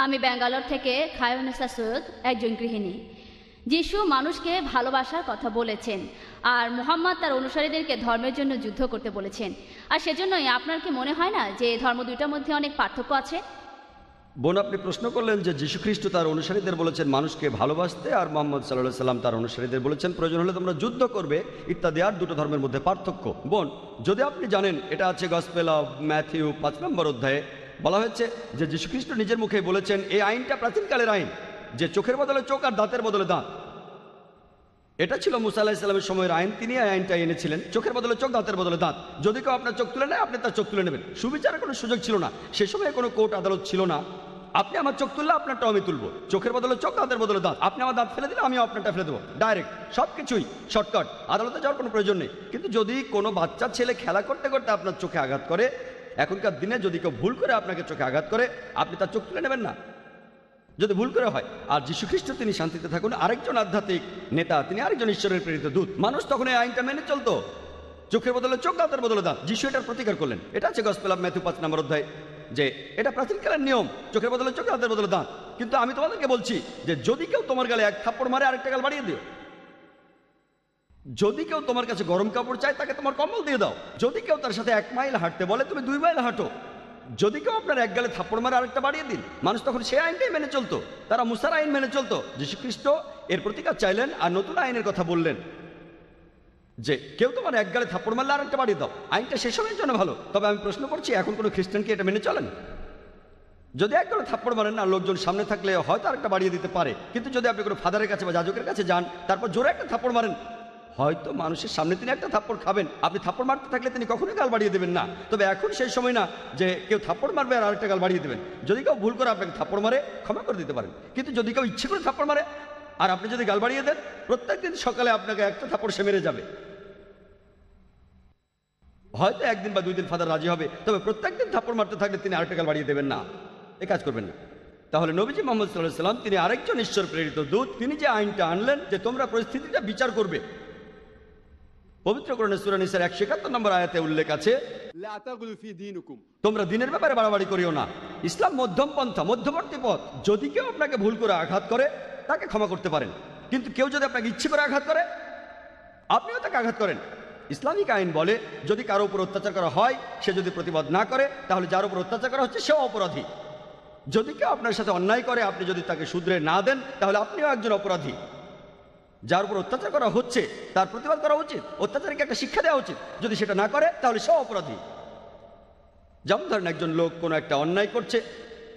আমি ব্যাঙ্গালোর থেকে খায়ুনেসা সৈয়দ, একজন গৃহিণী। যিশু মানুষকে ভালোবাসার কথা বলেছেন, আর মুহাম্মদ তার অনুসারীদেরকে ধর্মের জন্য যুদ্ধ করতে বলেছেন। আর সেজন্যই আপনার কি মনে হয় না যে ধর্ম দুইটার মধ্যে অনেক পার্থক্য আছে? বোন, আপনি প্রশ্ন করলেন যে যীশু খ্রিস্ট তার অনুসারীদের বলেছেন মানুষকে ভালোবাসতে, আর মোহাম্মদ সাল্লাল্লাহু সাল্লাম তার অনুসারীদের বলেছেন প্রয়োজন হলে তোমরা যুদ্ধ করবে ইত্যাদি। আর দুটো ধর্মের মধ্যে পার্থক্য। বোন, যদি আপনি জানেন, এটা আছে গসপেল অফ ম্যাথিউ 5 নম্বর অধ্যায়ে বলা হয়েছে যে যীশু খ্রিস্ট নিজের মুখে বলেছেন এই আইনটা প্রাচীনকালের আইন, যে চোখের বদলে চোখ আর দাঁতের বদলে দাঁত। এটা ছিল মুসা আলাইহিস সালামের সময়ের আইন, তিনি এই আইনটা এনেছিলেন, চোখের বদলে চোখ, দাঁতের বদলে দাঁত। যদি কেউ আপনার চোখ তুলে নেয়, আপনি তার চোখ তুলে নেবেন। সুবিচারের কোনো সুযোগ ছিল না, সে সময় কোনো কোর্ট আদালত ছিল না। আপনি আমার চোখ তুললে আপনারটাও আমি তুলবো, চোখের বদলে চোখ, দাঁতের বদলে দাঁত। আপনি আমার দাঁত ফেলে দিলে আমিও আপনারটা ফেলে দেবো, ডাইরেক্ট, সব কিছুই শর্টকাট, আদালতে যাওয়ার কোনো প্রয়োজন নেই। কিন্তু যদি কোনো বাচ্চা ছেলে খেলা করতে করতে আপনার চোখে আঘাত করে, এখনকার দিনে যদি কেউ ভুল করে আপনাকে চোখে আঘাত করে, আপনি তার চোখ তুলে নেবেন না, যদি ভুল করে হয়। আর যীশু খ্রিস্ট তিনি শান্তিতে থাকুন, আরেকজন আধ্যাত্মিক নেতা, তিনি আরেকজন ঈশ্বরের প্রেরিত দূত। মানুষ তখন এই আইনটা মেনে চলতো, চোখের বদলে চোখ, দাঁতের বদলে দাঁত। যীশু এটার প্রতিকার করলেন। এটা আছে গসপেল অফ ম্যাথিউ 5 নম্বর অধ্যায়, যে এটা প্রাচীনকালের নিয়ম, চোখের বদলে চোখ, দাঁতের বদলে দাঁত। কিন্তু আমি তোমাদেরকে বলছি যে যদি কেউ তোমার গালে এক থাপ্পড় মারে, আরেকটা গাল বাড়িয়ে দিও। যদি কেউ তোমার কাছে গরম কাপড় চায়, তাকে তোমার কম্বল দিয়ে দাও। যদি কেউ তার সাথে 1 মাইল হাঁটতে বলে, তুমি 2 মাইল হাঁটো। যদি কেউ আপনার এক গালে থাপ্পড় মারে, আরেকটা বাড়িয়ে দিন। মানুষ তখন সেই আইনটাই মেনে চলতো, তারা মুসার আইন মেনে চলতো। যীশু খ্রিস্ট এর প্রতিকার চাইলেন আর নতুন আইনের কথা বললেন, যে কেউ তোমার এক গালে থাপ্পড় মারলে আরেকটা বাড়িয়ে দাও। আইনটা সে সময়ের জন্য ভালো। তবে আমি প্রশ্ন করছি, এখন কোনো খ্রিস্টান কি এটা মেনে চলেন? যদি এক গালে থাপ্পড় মারেন না, লোকজন সামনে থাকলে হয়তো আরেকটা বাড়িয়ে দিতে পারে। কিন্তু যদি আপনি কোনো ফাদারের কাছে বা যাজকের কাছে যান, তারপর জোরে একটা থাপ্পড় মারেন, হয়তো মানুষের সামনে তিনি একটা থাপ্পড় খাবেন। আপনি থাপ্পড় মারতে থাকলে তিনি কখনোই গাল বাড়িয়ে দেবেন না। তবে এখন সেই সময় না যে কেউ থাপ্পড় মারবে আর আরেকটা গাল বাড়িয়ে দেবেন। যদি কেউ ভুল করে আপনাকে থাপ্পড় মারে, ক্ষমা করে দিতে পারেন। কিন্তু যদি কেউ ইচ্ছে করে থাপ্পড় মারে আর আপনি যদি গাল বাড়িয়ে দেন, প্রত্যেকদিন সকালে আপনাকে একটা থাপ্পড় সে মেরে যাবে। হয়তো 1 দিন বা 2 দিন ফাদার রাজি হবে, তবে প্রত্যেকদিন থাপ্পড় মারতে থাকলে তিনি আরেকটা গাল বাড়িয়ে দেবেন না, এ কাজ করবেন না। তাহলে নবীজি মুহাম্মদ সাল্লাল্লাহু আলাইহি ওয়াসাল্লাম তিনি আরেকজন ঈশ্বর প্রেরিত দূত। তিনি যে আইনটা আনলেন যে তোমরা পরিস্থিতিটা বিচার করবে, পবিত্র কোরআনে সূরা নিসার 171 নম্বর আয়াতে উল্লেখ আছে, তোমরা দিনের ব্যাপারে বাড়াবাড়ি করিও না। ইসলাম মধ্যম পন্থা, মধ্যবর্তী পথ। যদি কেউ আপনাকে ভুল করে আঘাত করে, তাকে ক্ষমা করতে পারেন। কিন্তু কেউ যদি আপনাকে ইচ্ছে করে আঘাত করে, আপনিও তাকে আঘাত করেন। ইসলামিক আইন বলে যদি কারো উপর অত্যাচার করা হয়, সে যদি প্রতিবাদ না করে, তাহলে যার উপর অত্যাচার করা হচ্ছে সেও অপরাধী। যদি কেউ আপনার সাথে অন্যায় করে, আপনি যদি তাকে শুধরে না দেন, তাহলে আপনিও একজন অপরাধী। যার উপর অত্যাচার করা হচ্ছে তার প্রতিবাদ করা উচিত, অত্যাচারীকে একটা শিক্ষা দেওয়া উচিত। যদি সেটা না করে, তাহলে সেও অপরাধী। যেমন ধরেন একজন লোক কোনো একটা অন্যায় করছে,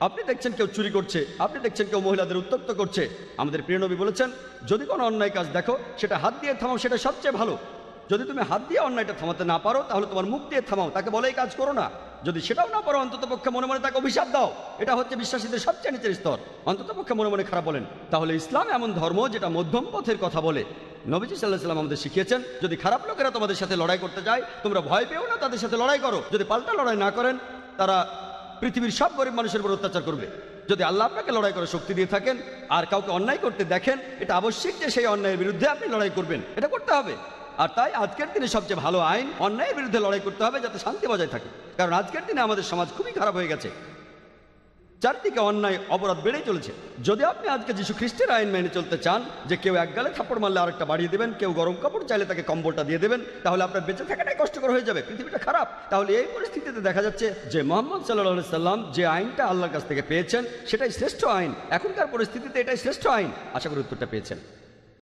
আপনি দেখছেন কেউ চুরি করছে, আপনি দেখছেন কেউ মহিলাদের উত্ত্যক্ত করছে। আমাদের প্রিয় নবী বলেছেন, যদি কোনো অন্যায় কাজ দেখো, সেটা হাত দিয়ে থামাও, সেটা সবচেয়ে ভালো। যদি তুমি হাত দিয়ে অন্যায়টা থামাতে না পারো, তাহলে তোমার মুখ দিয়ে থামাও, তাকে বলে এই কাজ করো না। যদি সেটাও না পারো, অন্তত পক্ষে মনে মনে তাকে অভিশাপ দাও। এটা হচ্ছে বিশ্বাসীদের সবচেয়ে নিচের স্তর, অন্তত পক্ষে মনে মনে খারাপ বলেন। তাহলে ইসলাম এমন ধর্ম যেটা মধ্যম পথের কথা বলে। নবীজি সাল্লাল্লাহু আলাইহি ওয়াসাল্লাম আমাদের শিখিয়েছেন, যদি খারাপ লোকেরা তোমাদের সাথে লড়াই করতে যায়, তোমরা ভয় পেও না, তাদের সাথে লড়াই করো। যদি পাল্টা লড়াই না করেন, তারা পৃথিবীর সব গরিব মানুষের উপর অত্যাচার করবে। যদি আল্লাহ আপনাকে লড়াই করে শক্তি দিয়ে থাকেন আর কাউকে অন্যায় করতে দেখেন, এটা আবশ্যিক যে সেই অন্যায়ের বিরুদ্ধে আপনি লড়াই করবেন, এটা করতে হবে। আর তাই আজকের দিনে সবচেয়ে ভালো আইন, অন্যায়ের বিরুদ্ধে লড়াই করতে হবে যাতে শান্তি বজায় থাকে। কারণ আজকের দিনে আমাদের সমাজ খুবই খারাপ হয়ে গেছে, চারদিকে অন্যায় অপরাধ বেড়েই চলেছে। যদি আপনি আজকে যীশু খ্রিস্টের আইন মেনে চলতে চান, যে কেউ এক গালে থাপ্পড় মারলে আরেকটা বাড়িয়ে দেবেন, কেউ গরম কাপড় চাইলে তাকে কম্বলটা দিয়ে দেবেন, তাহলে আপনার বেঁচে থাকাটাই কষ্টকর হয়ে যাবে, পৃথিবীটা খারাপ। তাহলে এই পরিস্থিতিতে দেখা যাচ্ছে যে মুহাম্মদ সাল্লাল্লাহু আলাইহি সাল্লাম যে আইনটা আল্লাহর কাছ থেকে পেয়েছেন, সেটাই শ্রেষ্ঠ আইন। এখনকার পরিস্থিতিতে এটাই শ্রেষ্ঠ আইন। আশা করি উত্তরটা পেয়েছেন।